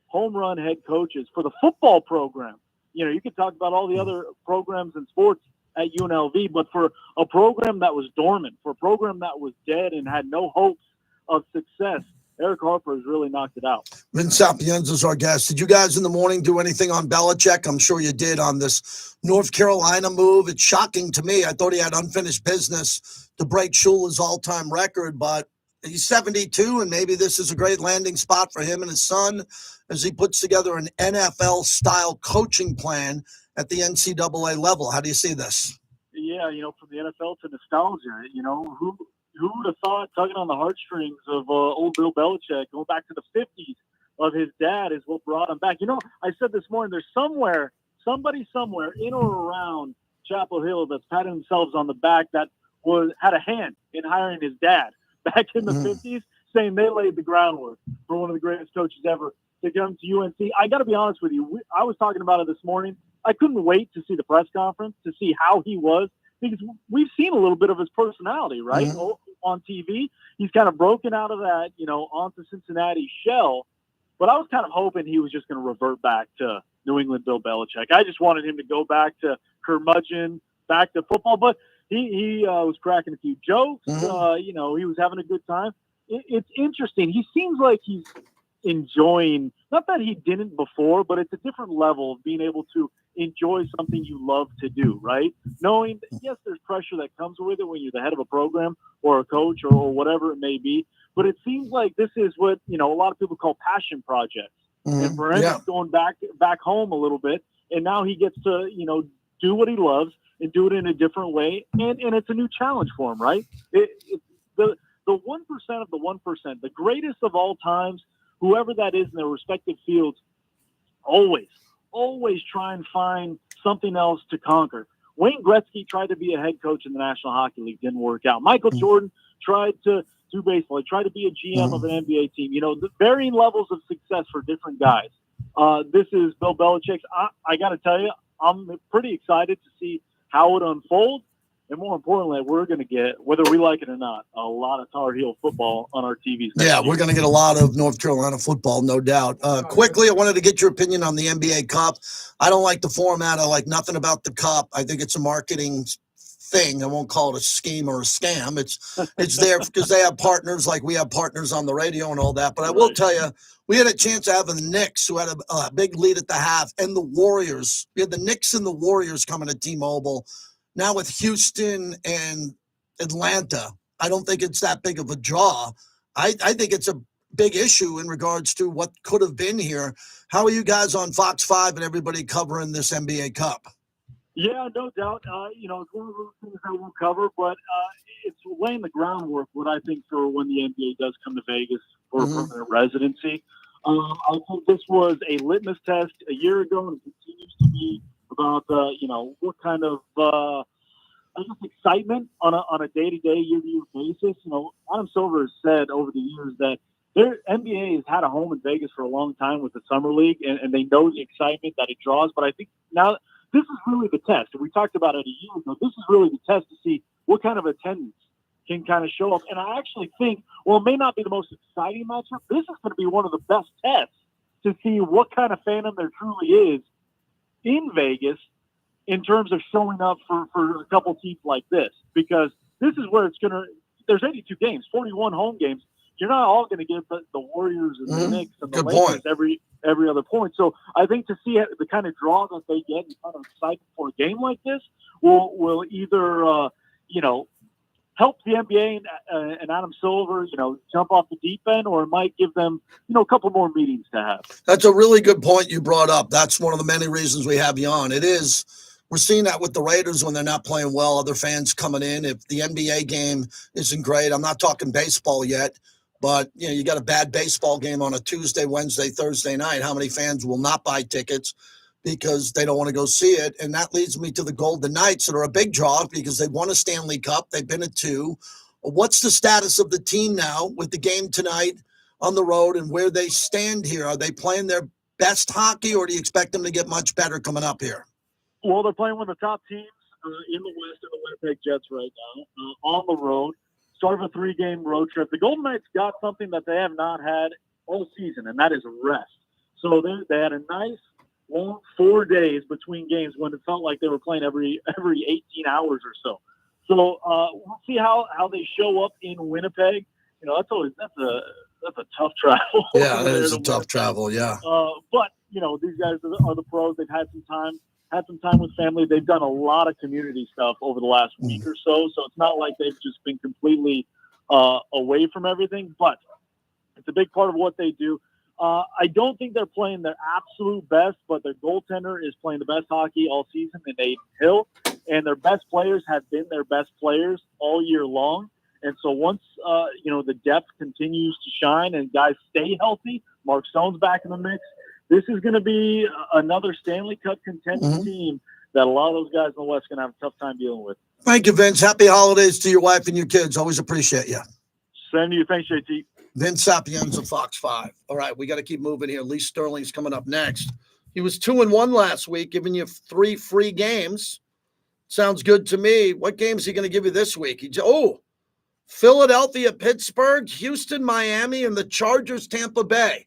home run head coaches for the football program. You could talk about all the other programs in sports at UNLV, but for a program that was dormant, for a program that was dead and had no hopes of success, Eric Harper has really knocked it out. Vince Sapienza is our guest. Did you guys in the morning do anything on Belichick? I'm sure you did on this North Carolina move. It's shocking to me. I thought he had unfinished business to break Shula's all-time record, but he's 72, and maybe this is a great landing spot for him and his son as he puts together an NFL-style coaching plan at the NCAA level. How do you see this? Yeah, from the NFL to nostalgia, who would have thought tugging on the heartstrings of old Bill Belichick, going back to the 50s of his dad is what brought him back. I said this morning, there's somebody somewhere in or around Chapel Hill that's patting themselves on the back that had a hand in hiring his dad back in the 50s, saying they laid the groundwork for one of the greatest coaches ever to come to UNC. I got to be honest with you. I was talking about it this morning. I couldn't wait to see the press conference, to see how he was, because we've seen a little bit of his personality, right? On TV. He's kind of broken out of that, onto Cincinnati shell. But I was kind of hoping he was just going to revert back to New England Bill Belichick. I just wanted him to go back to curmudgeon, back to football. But he was cracking a few jokes. He was having a good time. It's interesting. He seems like he's enjoying, not that he didn't before, but it's a different level of being able to enjoy something you love to do, right? Knowing that, yes, there's pressure that comes with it when you're the head of a program or a coach or whatever it may be, but it seems like this is what, a lot of people call passion projects. And for him, it's going back home a little bit, and now he gets to, do what he loves and do it in a different way, and it's a new challenge for him, right? The 1% of the 1%, the greatest of all times, whoever that is in their respective fields, always try and find something else to conquer. Wayne Gretzky tried to be a head coach in the National Hockey League, didn't work out. Michael Jordan tried to do baseball. He tried to be a GM of an NBA team. The varying levels of success for different guys. This is Bill Belichick's. I got to tell you, I'm pretty excited to see how it unfolds. And more importantly, we're going to get, whether we like it or not, a lot of Tar Heel football on our TVs. Yeah, we're going to get a lot of North Carolina football, no doubt. Quickly, I wanted to get your opinion on the NBA Cup. I don't like the format. I like nothing about the Cup. I think it's a marketing thing. I won't call it a scheme or a scam. It's there because they have partners like we have partners on the radio and all that. But I will tell you, we had a chance of having the Knicks, who had a big lead at the half, and the Warriors. We had the Knicks and the Warriors coming to T-Mobile. Now with Houston and Atlanta, I don't think it's that big of a draw. I think it's a big issue in regards to what could have been here. How are you guys on Fox 5 and everybody covering this NBA Cup? Yeah, no doubt. It's one of those things that we'll cover, but it's laying the groundwork, what I think, for when the NBA does come to Vegas for a permanent residency. I think this was a litmus test a year ago, and it continues to be about, what kind of excitement on a day-to-day, year-to-year basis. Adam Silver has said over the years that their NBA has had a home in Vegas for a long time with the Summer League, and they know the excitement that it draws. But I think now this is really the test. We talked about it a year ago. This is really the test to see what kind of attendance can kind of show up. And I actually think, it may not be the most exciting matchup, this is going to be one of the best tests to see what kind of fandom there truly is in Vegas in terms of showing up for a couple teams like this. Because this is where there's 82 games, 41 home games. You're not all going to get the Warriors and the Knicks and the Lakers every other point. So I think to see the kind of draw that they get and kind of excited for a game like this will either, help the NBA and Adam Silver, jump off the deep end, or it might give them, a couple more meetings to have. That's a really good point you brought up. That's one of the many reasons we have you on. We're seeing that with the Raiders when they're not playing well, other fans coming in. If the NBA game isn't great, I'm not talking baseball yet, but you got a bad baseball game on a Tuesday, Wednesday, Thursday night. How many fans will not buy tickets because they don't want to go see it? And that leads me to the Golden Knights, that are a big draw because they've won a Stanley Cup. They've been at 2. What's the status of the team now with the game tonight on the road and where they stand here? Are they playing their best hockey, or do you expect them to get much better coming up here? Well, they're playing one of the top teams in the West, in the Winnipeg Jets right now, on the road. Start of a 3-game road trip. The Golden Knights got something that they have not had all season, and that is rest. So they had a nice long 4 days between games when it felt like they were playing every 18 hours or so. So we'll see how they show up in Winnipeg. That's a tough travel. Yeah, it is a tough travel. Yeah. But these guys are the pros. They've had some time with family. They've done a lot of community stuff over the last week or so. So it's not like they've just been completely away from everything, but it's a big part of what they do. I don't think they're playing their absolute best, but their goaltender is playing the best hockey all season in Aiden Hill, and their best players have been their best players all year long. And so once, the depth continues to shine and guys stay healthy, Mark Stone's back in the mix, this is going to be another Stanley Cup contending team that a lot of those guys in the West are going to have a tough time dealing with. Thank you, Vince. Happy holidays to your wife and your kids. Always appreciate you. Same to you. Thanks, JT. Vince Sapienza, Fox 5. All right, we got to keep moving here. Lee Sterling's coming up next. He was 2-1 last week, giving you 3 free games. Sounds good to me. What games is he going to give you this week? Philadelphia, Pittsburgh, Houston, Miami, and the Chargers, Tampa Bay.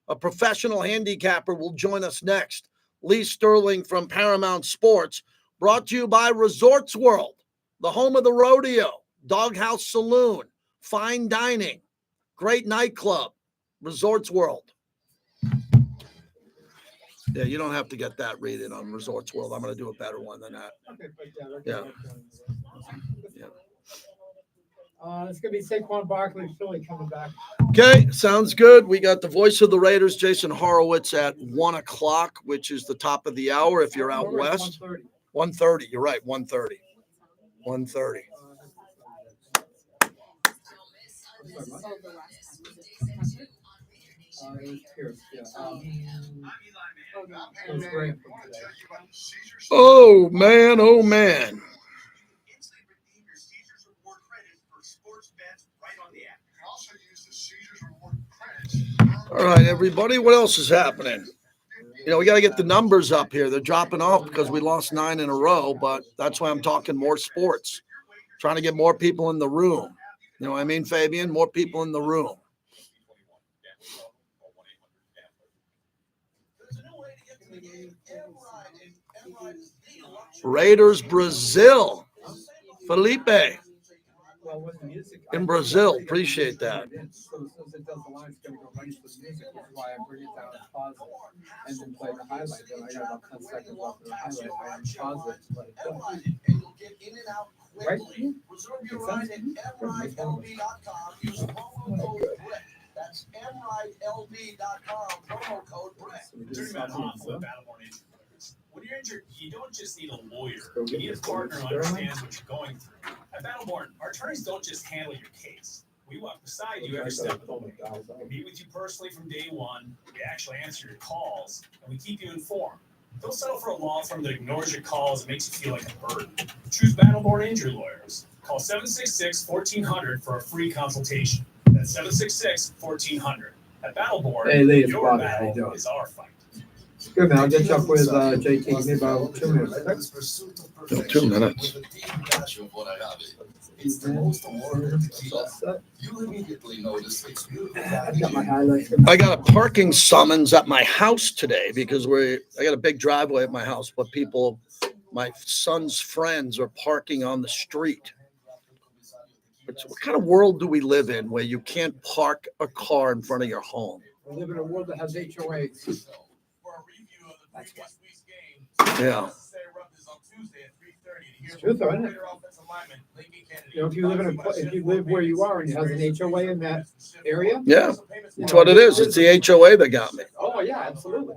A professional handicapper will join us next. Lee Sterling from Paramount Sports, brought to you by Resorts World, the home of the rodeo, Doghouse Saloon, fine dining, great nightclub, Resorts World. Yeah, you don't have to get that rated on Resorts World. I'm going to do a better one than that. Okay, but Yeah. It's gonna be Saquon Barkley, Philly coming back. Okay, sounds good. We got the voice of the Raiders, Jason Horowitz, at 1 o'clock, which is the top of the hour if you're out west. 1:30. You're right, 1:30. 1:30. Oh man, oh man. All right, everybody, what else is happening? You know, we got to get the numbers up here. They're dropping off because we lost 9 in a row, but that's why I'm talking more sports. Trying to get more people in the room. You know what I mean, Fabian? More people in the room. Raiders, Brazil. Felipe in Brazil. Appreciate that. Right? That's mridelb.com. Promo code Brett. When you're injured, you don't just need a lawyer. You need a partner who understands what you're going through. At Battleborn, our attorneys don't just handle your case. We walk beside you every step of the way. We meet with you personally from day one. We actually answer your calls, and we keep you informed. Don't settle for a law firm that ignores your calls and makes you feel like a burden. Choose Battleborn Injury Lawyers. Call 766-1400 for a free consultation. That's 766-1400. At Battleborn, your battle is our fight. Good, man. I'll get you up with JT in about 2 minutes. 2 minutes. It's the most awarded tequila. You immediately notice its beautiful. I got a parking summons at my house today because I got a big driveway at my house, but my son's friends are parking on the street. What kind of world do we live in where you can't park a car in front of your home? We live in a world that has HOAs. Yeah. It's true, though, isn't it? You know, if you live where you are and it has an HOA in that area. Yeah, that's what it is. It's the HOA that got me. Oh yeah, absolutely.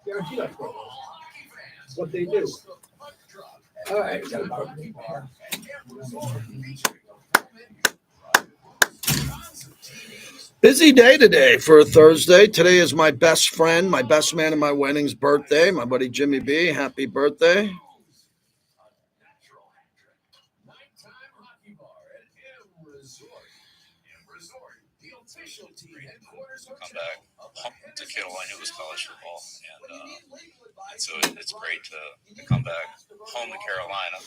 Guarantee that's what they do. All right. Busy day today for a Thursday. Today is my best friend, my best man in my wedding's birthday, my buddy Jimmy B. Happy birthday. Come back home to Carolina. It was college football, and so it's great to come back home to Carolina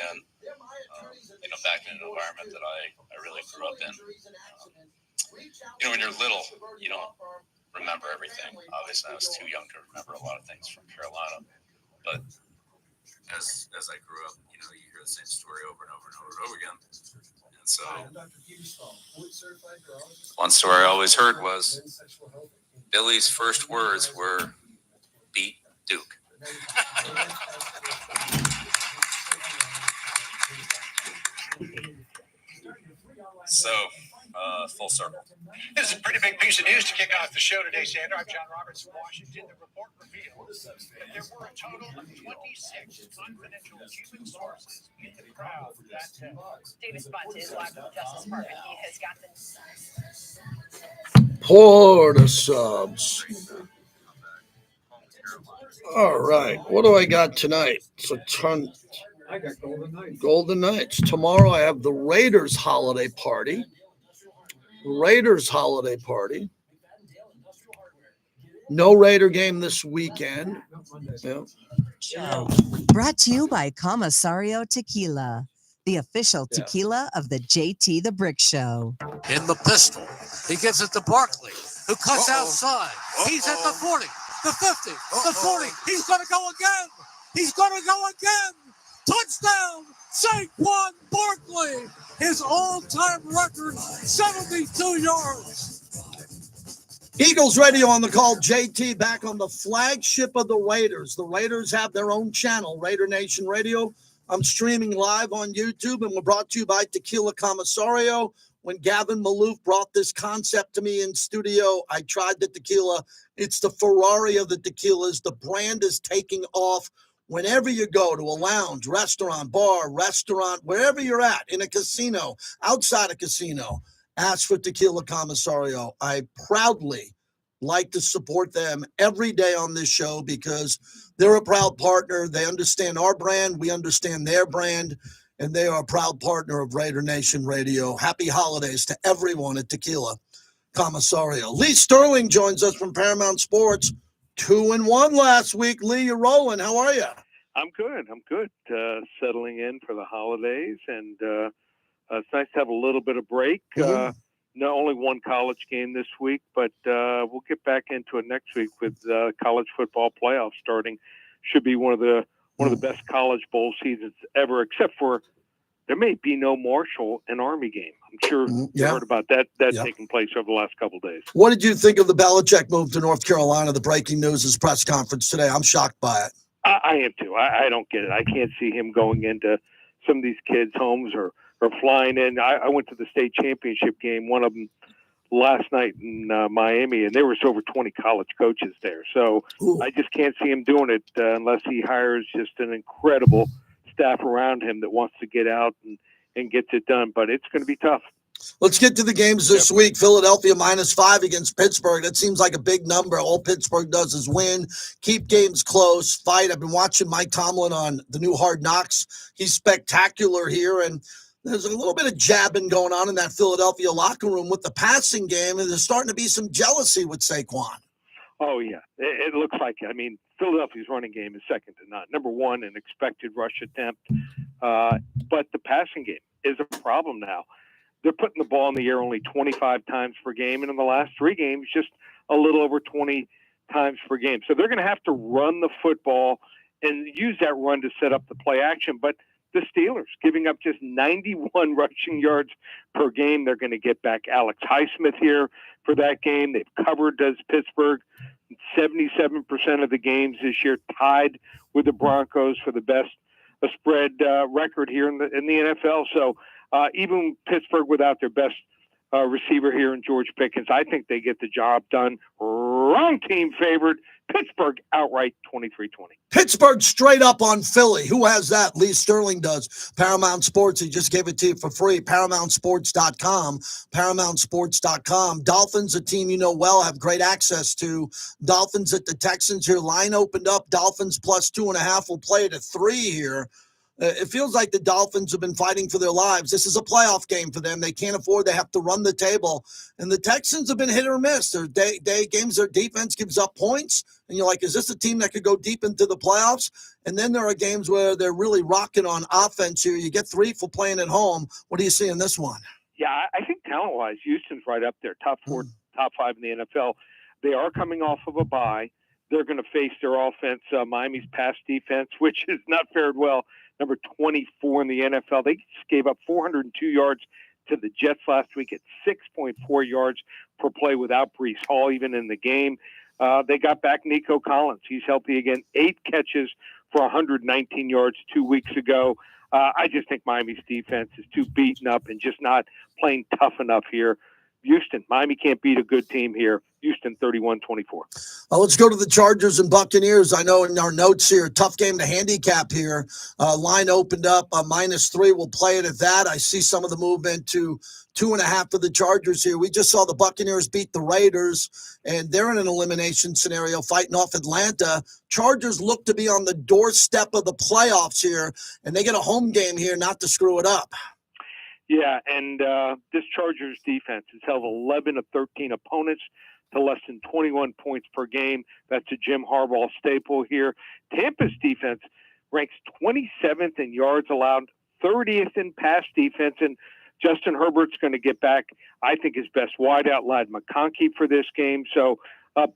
and back in an environment that I really grew up in. When you're little, you don't remember everything. Obviously, I was too young to remember a lot of things from Carolina, but as I grew up, you hear the same story over and over and over and over again. And so, one story I always heard was Billy's first words were "beat Duke." So, full circle. This is a pretty big piece of news to kick off the show today, Sandra. I'm John Roberts from Washington. The report reveals that there were a total of 26 confidential Cuban sources in the crowd that day. Davis Bunt is live from the Justice Department. He has got the Porter subs. All right. What do I got tonight? It's a ton. I got Golden Knights. Golden Knights. Tomorrow I have the Raiders holiday party. No Raider game this weekend. Yeah. Brought to you by Comisario Tequila, the official tequila of the JT the Brick Show. In the pistol. He gives it to Barkley, who cuts outside. He's at the 40, the 50, the 40. He's going to go again. Touchdown, Saquon Barkley. His all-time record, 72 yards. Eagles Radio on the call. JT back on the flagship of the Raiders. The Raiders have their own channel, Raider Nation Radio. I'm streaming live on YouTube, and we're brought to you by Tequila Commissarios. When Gavin Malouf brought this concept to me in studio, I tried the tequila. It's the Ferrari of the tequilas. The brand is taking off. Whenever you go to a lounge, restaurant, wherever you're at, in a casino, outside a casino, ask for Tequila Commissarios. I proudly like to support them every day on this show because they're a proud partner. They understand our brand. We understand their brand. And they are a proud partner of Raider Nation Radio. Happy holidays to everyone at Tequila Commissarios. Lee Sterling joins us from Paramount Sports. 2-1 last week. Lee, you're rolling. How are you? I'm good. Settling in for the holidays, and it's nice to have a little bit of break. Not only one college game this week, but we'll get back into it next week with college football playoffs starting. Should be one of the best college bowl seasons ever, except for there may be no Marshall and Army game. I'm sure you heard about that taking place over the last couple of days. What did you think of the Belichick move to North Carolina, the breaking news, his press conference today? I'm shocked by it. I am too. I don't get it. I can't see him going into some of these kids' homes or flying in. I went to the state championship game, one of them last night in Miami, and there was over 20 college coaches there. So I just can't see him doing it unless he hires just an incredible staff around him that wants to get out and gets it done. But it's going to be tough. Let's get to the games this week. Philadelphia -5 against Pittsburgh. That seems like a big number. All Pittsburgh does is win, keep games close, fight. I've been watching Mike Tomlin on the new Hard Knocks. He's spectacular here, and there's a little bit of jabbing going on in that Philadelphia locker room with the passing game, and there's starting to be some jealousy with Saquon. Oh, yeah. It looks like it. I mean, Philadelphia's running game is second to none. Number one, an expected rush attempt. But the passing game is a problem now. They're putting the ball in the air only 25 times per game, and in the last 3 games, just a little over 20 times per game. So they're going to have to run the football and use that run to set up the play action. But the Steelers giving up just 91 rushing yards per game. They're going to get back Alex Highsmith here for that game. They've covered as Pittsburgh 77% of the games this year, tied with the Broncos for the best spread record here in the NFL. So even Pittsburgh without their best receiver here in George Pickens, I think they get the job done. Wrong team favored. Pittsburgh outright 23-20. Pittsburgh straight up on Philly. Who has that? Lee Sterling does. Paramount Sports. He just gave it to you for free. ParamountSports.com. ParamountSports.com. Dolphins, a team you know well, have great access to. Dolphins at the Texans here. Line opened up. Dolphins +2.5. We'll play it at 3 here. It feels like the Dolphins have been fighting for their lives. This is a playoff game for them. They can't afford. They have to run the table. And the Texans have been hit or miss. Their day games, their defense gives up points. And you're like, is this a team that could go deep into the playoffs? And then there are games where they're really rocking on offense here. You get 3 for playing at home. What do you see in this one? Yeah, I think talent-wise, Houston's right up there, top 4, top 5 in the NFL. They are coming off of a bye. They're going to face their offense, Miami's pass defense, which has not fared well. Number 24 in the NFL. They just gave up 402 yards to the Jets last week at 6.4 yards per play without Breece Hall even in the game. They got back Nico Collins. He's healthy again. 8 catches for 119 yards 2 weeks ago. I just think Miami's defense is too beaten up and just not playing tough enough here. Houston, Miami can't beat a good team here. Houston 31-24. Let's go to the Chargers and Buccaneers. I know in our notes here, tough game to handicap here. Line opened up -3. We'll play it at that. I see some of the movement to 2.5 for the Chargers here. We just saw the Buccaneers beat the Raiders, and they're in an elimination scenario fighting off Atlanta. Chargers look to be on the doorstep of the playoffs here, and they get a home game here not to screw it up. Yeah, and this Chargers defense has held 11 of 13 opponents to less than 21 points per game. That's a Jim Harbaugh staple here. Tampa's defense ranks 27th in yards allowed, 30th in pass defense, and Justin Herbert's going to get back, I think, his best wideout, Ladd McConkey, for this game. So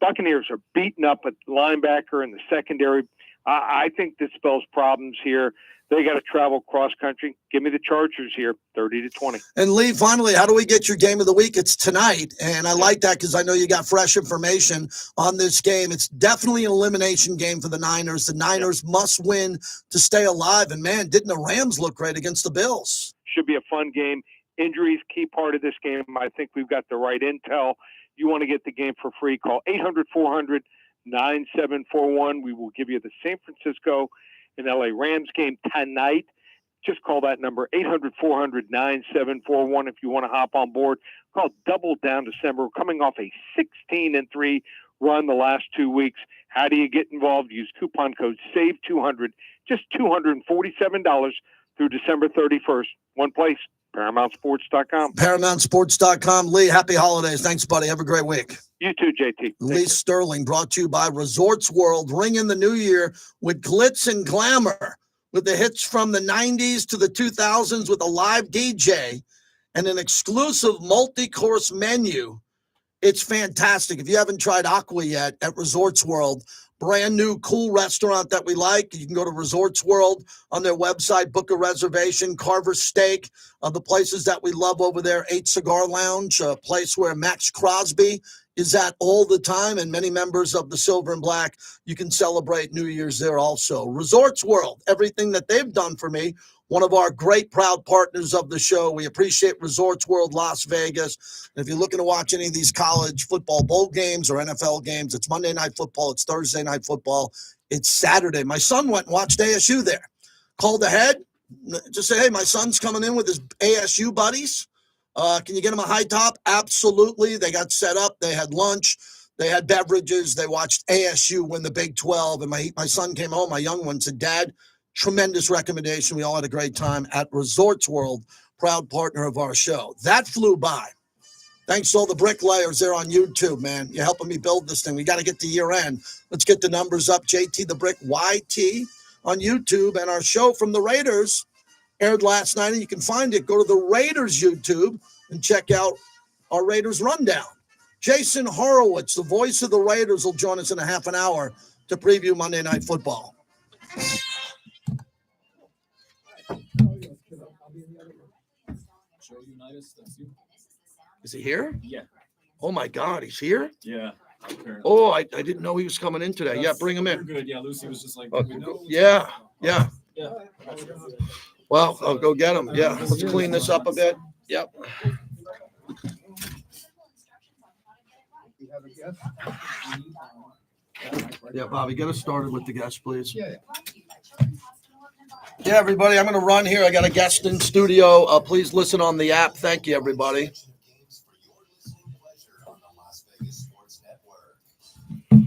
Buccaneers are beaten up at linebacker in the secondary. I think this spells problems here. They got to travel cross country. Give me the Chargers here, 30-20. And Lee, finally, how do we get your game of the week? It's tonight, and I like that because I know you got fresh information on this game. It's definitely an elimination game for the Niners. The Niners must win to stay alive. And, man, didn't the Rams look great against the Bills? Should be a fun game. Injuries, key part of this game. I think we've got the right intel. You want to get the game for free, call 800-400-9741. We will give you the San Francisco and LA Rams game tonight. Just call that number, 800-400-9741. If you want to hop on board, call Double Down December. We're coming off a 16-3 run the last 2 weeks. How do you get involved? Use coupon code SAVE200, just $247 through December 31st. One place, ParamountSports.com. ParamountSports.com. Lee, happy holidays. Thanks, buddy. Have a great week. You too, JT. Lee Sterling, brought to you by Resorts World. Ring in the new year with glitz and glamour, with the hits from the 90s to the 2000s with a live DJ and an exclusive multi-course menu. It's fantastic. If you haven't tried Aqua yet at Resorts World, brand new cool restaurant that we like. You can go to Resorts World on their website, book a reservation. Carver Steak, the places that we love over there. 8 Cigar Lounge, a place where Max Crosby is at all the time, and many members of the Silver and Black. You can celebrate New Year's there also. Resorts World, everything that they've done for me. One of our great, proud partners of the show. We appreciate Resorts World Las Vegas. And if you're looking to watch any of these college football bowl games or NFL games, it's Monday Night Football, it's Thursday Night Football, it's Saturday. My son went and watched ASU there. Called ahead, just say, hey, my son's coming in with his ASU buddies. Can you get them a high top? Absolutely. They got set up. They had lunch. They had beverages. They watched ASU win the Big 12. And my son came home, my young one, said, Dad, tremendous recommendation. We all had a great time at Resorts World, proud partner of our show. That flew by. Thanks to all the bricklayers there on YouTube, man. You're helping me build this thing. We got to get to year end. Let's get the numbers up. JT the Brick YT on YouTube. And our show from the Raiders aired last night, and you can find it. Go to the Raiders YouTube and check out our Raiders rundown. Jason Horowitz, the voice of the Raiders, will join us in a half an hour to preview Monday Night Football. Is he here? Yeah. Oh, my God, he's here? Yeah. Apparently. Oh, I didn't know he was coming in today. Yeah, bring him in. We're good. Yeah, Lucy was just like, Yeah. Yeah. Well, I'll go get him. Yeah, let's clean this up a bit. Yep. Yeah, Bobby, get us started with the guest, please. Yeah, everybody, I'm going to run here. I got a guest in studio. Please listen on the app. Thank you, everybody.